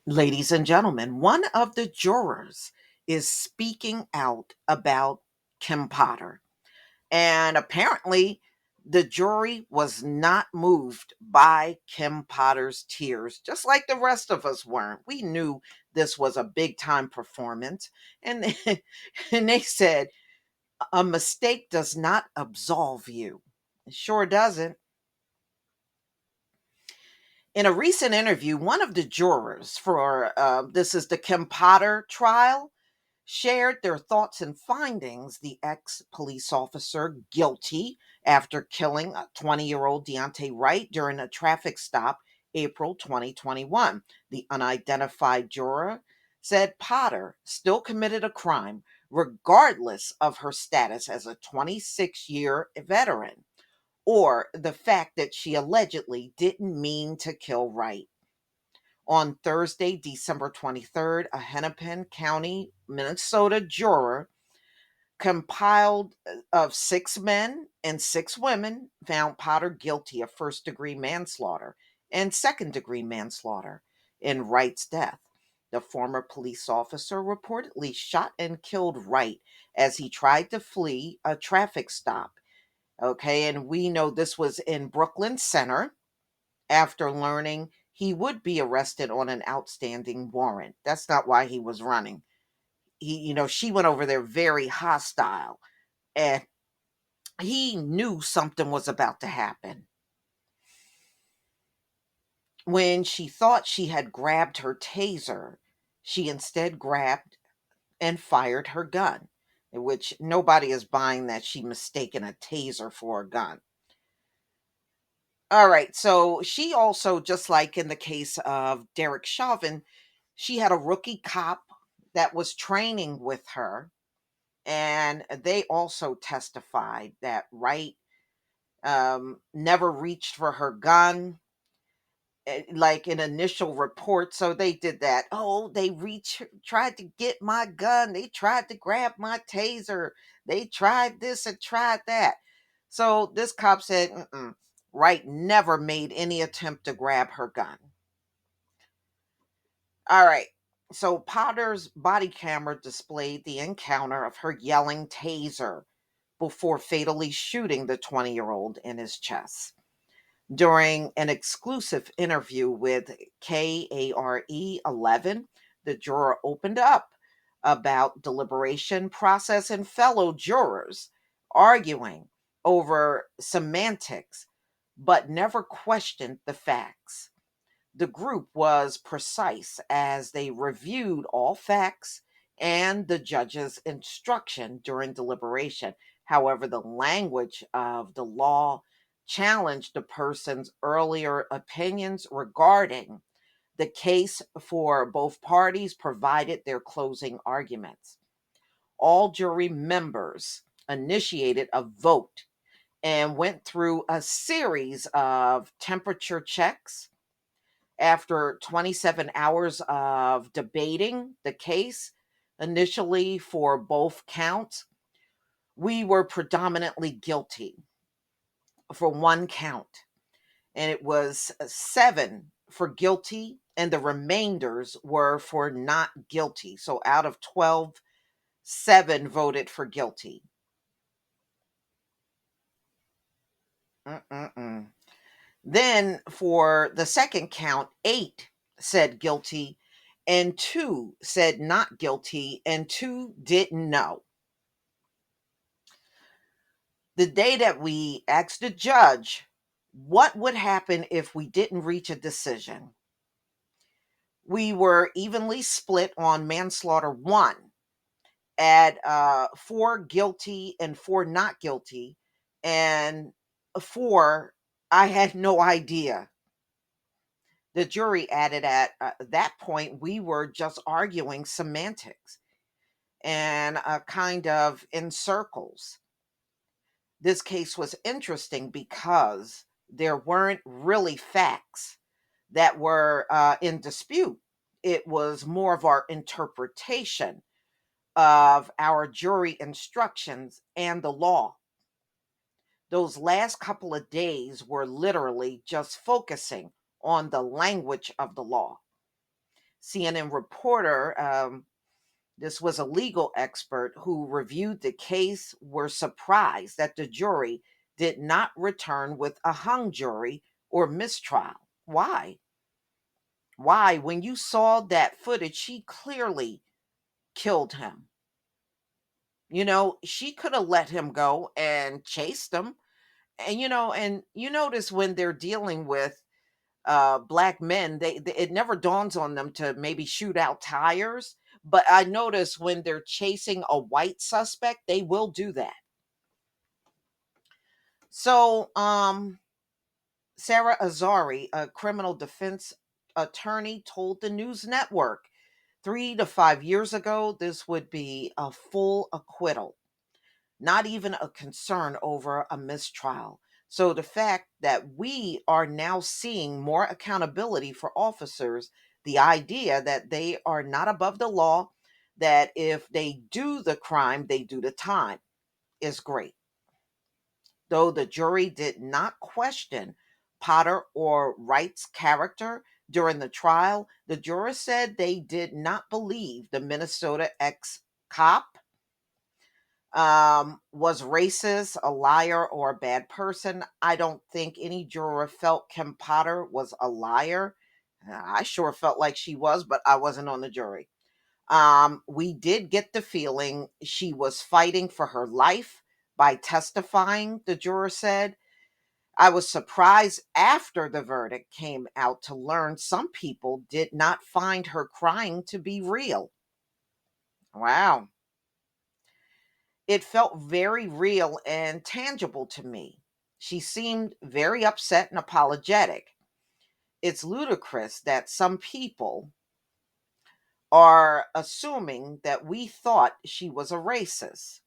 Ladies and gentlemen, one of the jurors is speaking out about Kim Potter. And apparently, the jury was not moved by Kim Potter's tears, just like the rest of us weren't. We knew this was a big time performance. And, and they said, a mistake does not absolve you. It sure doesn't. In a recent interview, one of the jurors for this is the Kim Potter trial shared their thoughts and findings. The ex police officer guilty after killing a 20-year-old Deontay Wright during a traffic stop April 2021. The unidentified juror said Potter still committed a crime regardless of her status as a 26-year veteran or the fact that she allegedly didn't mean to kill Wright. On Thursday, December 23rd, a Hennepin County, Minnesota juror compiled of six men and six women found Potter guilty of first degree manslaughter and second degree manslaughter in Wright's death. The former police officer reportedly shot and killed Wright as he tried to flee a traffic stop. Okay, and we know this was in Brooklyn Center after learning he would be arrested on an outstanding warrant. That's not why he was running. She went over there very hostile and he knew something was about to happen. When she thought she had grabbed her taser, she instead grabbed and fired her gun, which nobody is buying that she mistaken a taser for a gun. All right, so she also, just like in the case of Derek Chauvin, she had a rookie cop that was training with her, and they also testified that Wright never reached for her gun, like an initial report. So they did that. Oh, tried to get my gun. They tried to grab my taser. They tried this and tried that. So this cop said, Wright never made any attempt to grab her gun. All right. So Potter's body camera displayed the encounter of her yelling taser before fatally shooting the 20-year-old in his chest. During an exclusive interview with KARE 11, the juror opened up about deliberation process and fellow jurors arguing over semantics, but never questioned the facts. The group was precise as they reviewed all facts and the judge's instruction during deliberation. However, the language of the law challenged the person's earlier opinions regarding the case for both parties provided their closing arguments. All jury members initiated a vote and went through a series of temperature checks. After 27 hours of debating the case, initially for both counts, we were predominantly guilty for one count, and it was seven for guilty, and the remainders were for not guilty. So out of 12, seven voted for guilty. Mm-mm-mm. Then for the second count, eight said guilty, and two said not guilty, and two didn't know. The day that we asked the judge what would happen if we didn't reach a decision, we were evenly split on manslaughter one at four guilty and four not guilty, and four, I had no idea. The jury added at that point, we were just arguing semantics and kind of in circles. This case was interesting because there weren't really facts that were in dispute. It was more of our interpretation of our jury instructions and the law. Those last couple of days were literally just focusing on the language of the law. CNN reporter, this was a legal expert who reviewed the case, were surprised that the jury did not return with a hung jury or mistrial. Why? Why? When you saw that footage, she clearly killed him. She could have let him go and chased him. And you notice when they're dealing with black men, it never dawns on them to maybe shoot out tires. But I notice when they're chasing a white suspect, they will do that. So, Sarah Azari, a criminal defense attorney, told the news network 3 to 5 years ago this would be a full acquittal, not even a concern over a mistrial. So the fact that we are now seeing more accountability for officers, the idea that they are not above the law, that if they do the crime, they do the time, is great. Though the jury did not question Potter or Wright's character during the trial, the jurors said they did not believe the Minnesota ex cop was racist, a liar, or a bad person. I don't think any juror felt Kim Potter was a liar. I sure felt like she was, but I wasn't on the jury. We did get the feeling she was fighting for her life by testifying, the juror said. I was surprised after the verdict came out to learn some people did not find her crying to be real. Wow. It felt very real and tangible to me. She seemed very upset and apologetic. It's ludicrous that some people are assuming that we thought she was a racist.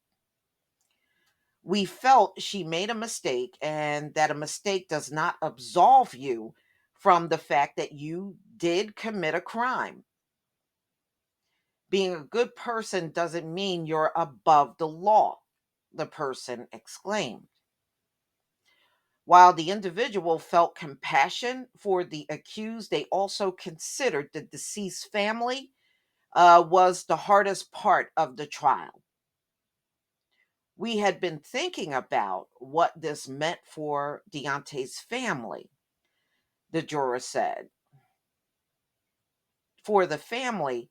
We felt she made a mistake, and that a mistake does not absolve you from the fact that you did commit a crime. Being a good person doesn't mean you're above the law, the person exclaimed. While the individual felt compassion for the accused, they also considered the deceased family was the hardest part of the trial. We had been thinking about what this meant for Deontay's family, the juror said. For the family,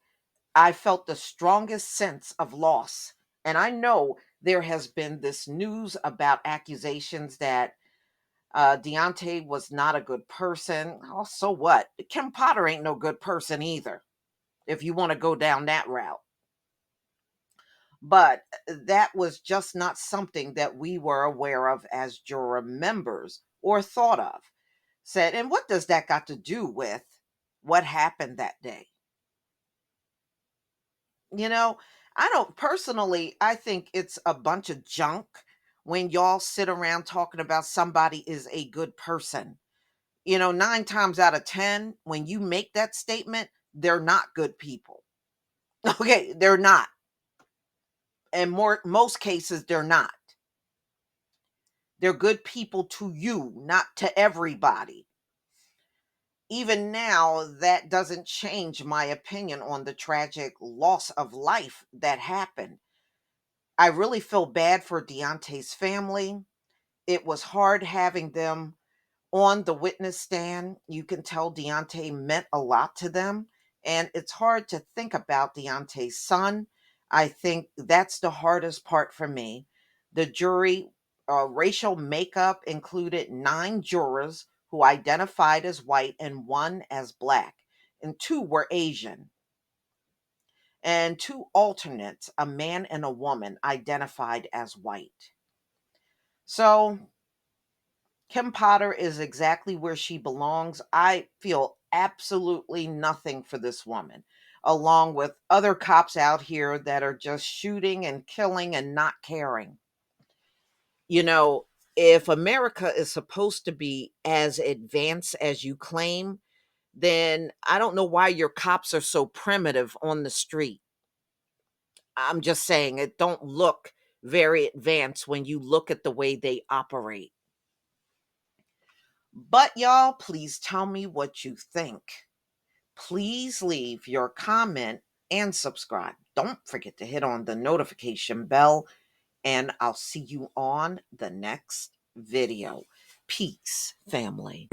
I felt the strongest sense of loss. And I know there has been this news about accusations that Deontay was not a good person. Oh, so what? Kim Potter ain't no good person either, if you want to go down that route. But that was just not something that we were aware of as juror members or thought of. Said, and what does that got to do with what happened that day? You know, I don't personally, I think it's a bunch of junk when y'all sit around talking about somebody is a good person. 9 times out of 10, when you make that statement, they're not good people. Okay, they're not. And most cases, they're not. They're good people to you, not to everybody. Even now, that doesn't change my opinion on the tragic loss of life that happened. I really feel bad for Deontay's family. It was hard having them on the witness stand. You can tell Deontay meant a lot to them. And it's hard to think about Deontay's son. I think that's the hardest part for me. The jury racial makeup included 9 jurors who identified as white and 1 as black, and 2 were Asian. And 2 alternates, a man and a woman, identified as white. So Kim Potter is exactly where she belongs. I feel absolutely nothing for this woman, along with other cops out here that are just shooting and killing and not caring. You know, if America is supposed to be as advanced as you claim, then I don't know why your cops are so primitive on the street. I'm just saying it don't look very advanced when you look at the way they operate. But y'all, please tell me what you think. Please leave your comment and subscribe. Don't forget to hit on the notification bell, and I'll see you on the next video. Peace, family.